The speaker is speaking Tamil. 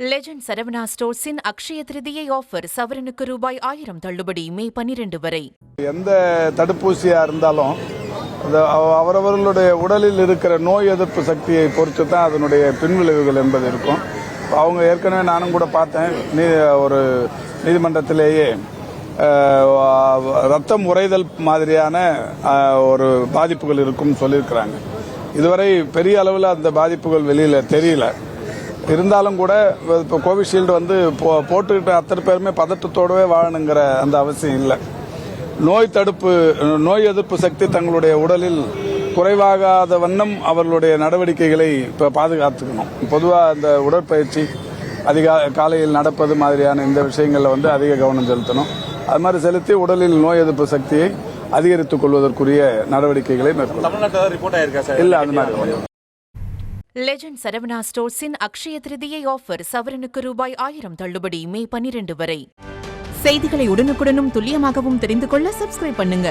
லெஜண்ட் சரவணா ஸ்டோர்ஸின் அக்ஷய திருதியை ஆஃபர் சவரனுக்கு ரூபாய் 1000 தள்ளுபடி மே 12 வரை. எந்த தடுப்பூசியா இருந்தாலும் அவரவர்களுடைய உடலில் இருக்கிற நோய் எதிர்ப்பு சக்தியை பொறுத்து தான் அதனுடைய பின்விளைவுகள் என்பது இருக்கும். அவங்க ஏற்கனவே நானும் கூட பார்த்தேன், ஒரு நீதிமன்றத்திலேயே ரத்தம் உறைதல் மாதிரியான ஒரு பாதிப்புகள் இருக்கும்னு சொல்லியிருக்கிறாங்க. இதுவரை பெரிய அளவில் அந்த பாதிப்புகள் வெளியில் தெரியல. இருந்தாலும் கூட இப்போ கோவிஷீல்டு போட்டுக்கிட்ட அத்தனை பேருமே பதட்டத்தோடவே வாழணுங்கிற அந்த அவசியம் இல்லை. நோய் எதிர்ப்பு சக்தி தங்களுடைய உடலில் குறைவாகாத வண்ணம் அவர்களுடைய நடவடிக்கைகளை இப்போ பாதுகாத்துக்கணும். பொதுவாக இந்த உடற்பயிற்சி காலையில் நடப்பது மாதிரியான இந்த விஷயங்களில் அதிக கவனம் செலுத்தணும். அது மாதிரி செலுத்தி உடலில் நோய் எதிர்ப்பு சக்தியை அதிகரித்துக் கொள்வதற்குரிய நடவடிக்கைகளை மேற்கொள்ளணும். இல்லை, அது மாதிரி லெஜண்ட் சரவணா ஸ்டோர்ஸின் அக்ஷய திருதியை ஆஃபர் சவரனுக்கு ரூபாய் 1000 தள்ளுபடி மே 12 வரை. செய்திகளை உடனுக்குடனும் துல்லியமாகவும் தெரிந்து கொள்ள சப்ஸ்கிரைப் பண்ணுங்க.